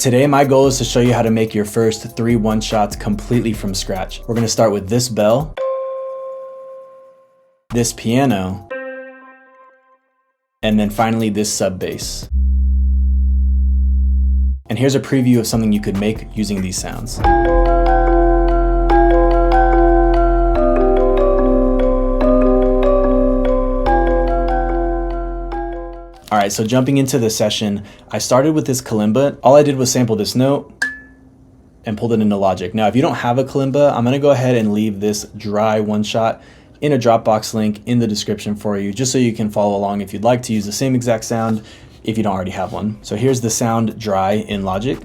Today, my goal is to show you how to make your first 3 one-shots completely from scratch. We're gonna start with this bell, this piano, and then finally this sub bass. And here's a preview of something you could make using these sounds. All right, so jumping into the session, I started with this kalimba. All I did was sample this note and pulled it into Logic. Now, if you don't have a kalimba, I'm gonna go ahead and leave this dry one shot in a Dropbox link in the description for you, just so you can follow along if you'd like to use the same exact sound if you don't already have one. So here's the sound dry in Logic.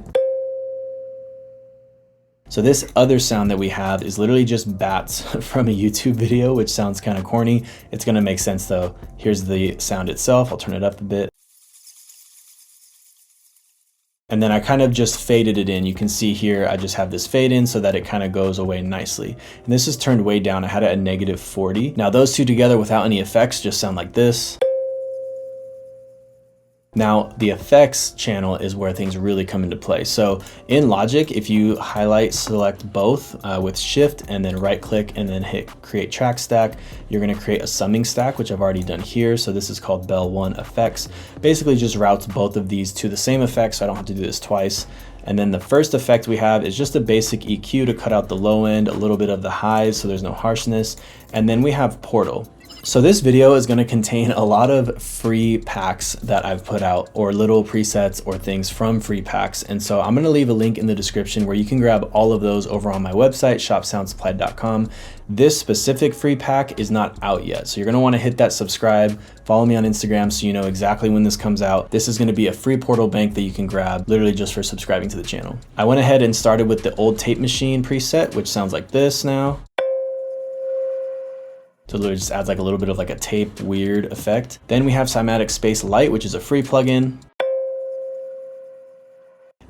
So this other sound that we have is literally just bats from a YouTube video, which sounds kind of corny. It's gonna make sense though. Here's the sound itself. I'll turn it up a bit. And then I kind of just faded it in. You can see here, I just have this fade in so that it kind of goes away nicely. And this is turned way down. I had it at -40. Now those two together without any effects just sound like this. Now, the effects channel is where things really come into play. So in Logic, if you highlight, select both with Shift and then right click and then hit create track stack, you're gonna create a summing stack, which I've already done here. So this is called Bell 1 Effects. Basically just routes both of these to the same effect, so I don't have to do this twice. And then the first effect we have is just a basic EQ to cut out the low end, a little bit of the highs so there's no harshness. And then we have Portal. So this video is going to contain a lot of free packs that I've put out, or little presets or things from free packs. And so I'm going to leave a link in the description where you can grab all of those over on my website, shopsoundsupply.com. This specific free pack is not out yet. So you're going to want to hit that subscribe, follow me on Instagram so you know exactly when this comes out. This is going to be a free portal bank that you can grab literally just for subscribing to the channel. I went ahead and started with the old tape machine preset, which sounds like this now. So it literally just adds like a little bit of like a tape weird effect. Then we have Cymatic Space Light, which is a free plugin.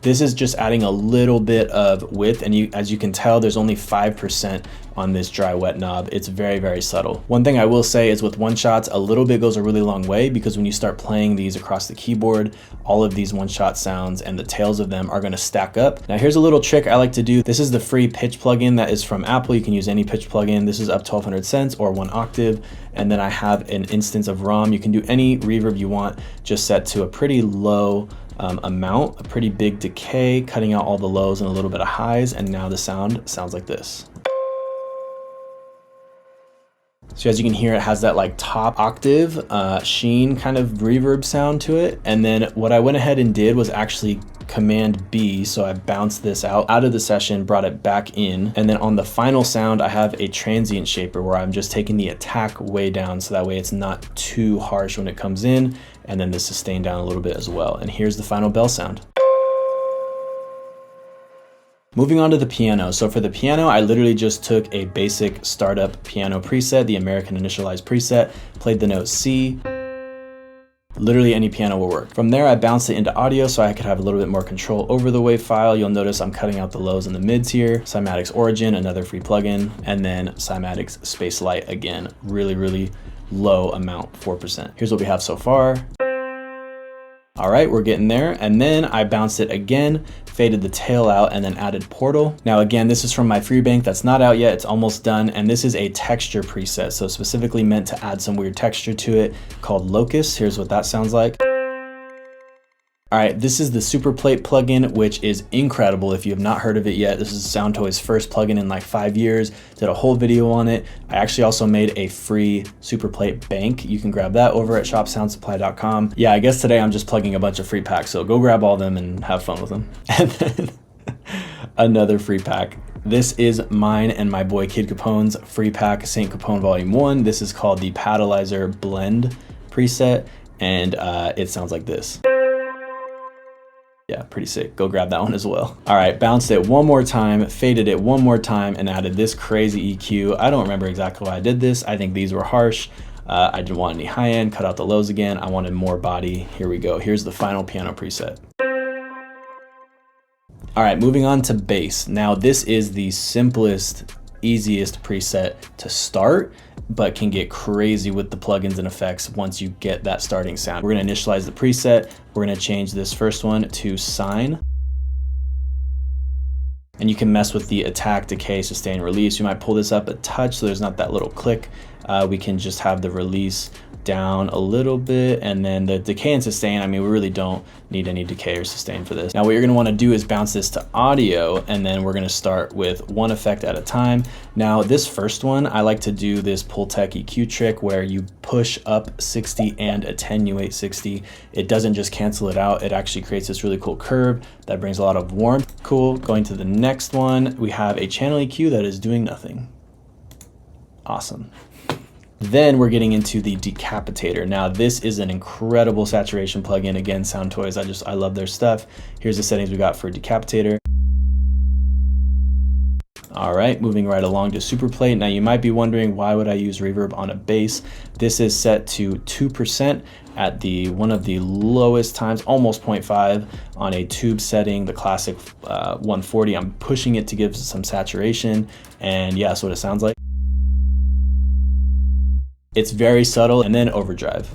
This is just adding a little bit of width, and as you can tell, there's only 5% on this dry wet knob. It's very, very subtle. One thing I will say is with one shots, a little bit goes a really long way, because when you start playing these across the keyboard, all of these one shot sounds and the tails of them are gonna stack up. Now here's a little trick I like to do. This is the free pitch plugin that is from Apple. You can use any pitch plugin. This is up 1200 cents or 1 octave. And then I have an instance of ROM. You can do any reverb you want, just set to a pretty low amount, a pretty big decay, cutting out all the lows and a little bit of highs, and now the sound sounds like this. So as you can hear, it has that like top octave sheen kind of reverb sound to it. And then what I went ahead and did was actually Command B, so I bounced this out of the session, brought it back in, and then on the final sound I have a transient shaper where I'm just taking the attack way down so that way it's not too harsh when it comes in, and then the sustain down a little bit as well. And here's the final bell sound. Moving on to the piano. So for the piano, I literally just took a basic startup piano preset, the American Initialized preset, played the note C. Literally any piano will work. From there, I bounced it into audio so I could have a little bit more control over the wave file. You'll notice I'm cutting out the lows and the mids here. Cymatics Origin, another free plugin, and then Cymatics Space Light, again, really, really low amount, 4%. Here's what we have so far. All right, we're getting there. And then I bounced it again, faded the tail out, and then added Portal. Now again, this is from my free bank that's not out yet, it's almost done. And this is a texture preset, so specifically meant to add some weird texture to it called Locust. Here's what that sounds like. All right, this is the Super Plate plugin, which is incredible if you have not heard of it yet. This is SoundToy's first plugin in like 5 years. Did a whole video on it. I actually also made a free Super Plate bank. You can grab that over at shopsoundsupply.com. Yeah, I guess today I'm just plugging a bunch of free packs, so go grab all of them and have fun with them. And then another free pack. This is mine and my boy Kid Capone's free pack, Saint Capone Volume 1. This is called the Padalizer Blend preset, and it sounds like this. Yeah, pretty sick. Go grab that one as well. All right, bounced it one more time, faded it one more time, and added this crazy EQ. I don't remember exactly why I did this. I think these were harsh. I didn't want any high end, cut out the lows again. I wanted more body. Here we go. Here's the final piano preset. All right, moving on to bass. Now this is the simplest, easiest preset to start, but can get crazy with the plugins and effects once you get that starting sound. We're gonna initialize the preset. We're gonna change this first one to sine. And you can mess with the attack, decay, sustain, release. You might pull this up a touch so there's not that little click. We can just have the release down a little bit, and then the decay and sustain, I mean, we really don't need any decay or sustain for this. Now what you're gonna wanna do is bounce this to audio, and then we're gonna start with one effect at a time. Now this first one, I like to do this Pultec EQ trick where you push up 60 and attenuate 60. It doesn't just cancel it out, it actually creates this really cool curve that brings a lot of warmth. Cool. Going to the next one, we have a channel EQ that is doing nothing. Awesome. Then we're getting into the decapitator. Now this is an incredible saturation plugin. Again, Sound Toys, I love their stuff. Here's the settings we got for decapitator. All right, moving right along to Superplate. Now you might be wondering, why would I use reverb on a bass? This is set to 2% at one of the lowest times, almost 0.5 on a tube setting, the classic 140. I'm pushing it to give some saturation, and yeah, that's what it sounds like. It's very subtle, and then overdrive.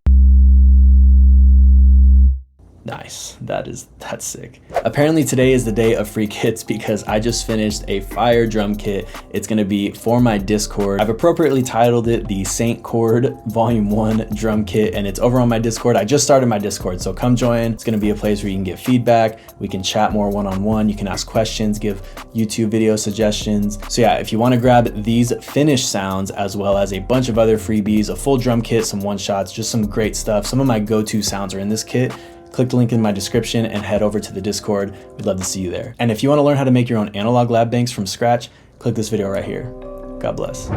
Nice, that's sick. Apparently today is the day of free kits because I just finished a fire drum kit. It's gonna be for my Discord. I've appropriately titled it the Saint Chord Volume 1 drum kit, and it's over on my Discord. I just started my Discord, so come join. It's gonna be a place where you can get feedback. We can chat more one-on-one. You can ask questions, give YouTube video suggestions. So yeah, if you wanna grab these finished sounds as well as a bunch of other freebies, a full drum kit, some one-shots, just some great stuff. Some of my go-to sounds are in this kit. Click the link in my description and head over to the Discord. We'd love to see you there. And if you want to learn how to make your own analog lab banks from scratch, click this video right here. God bless.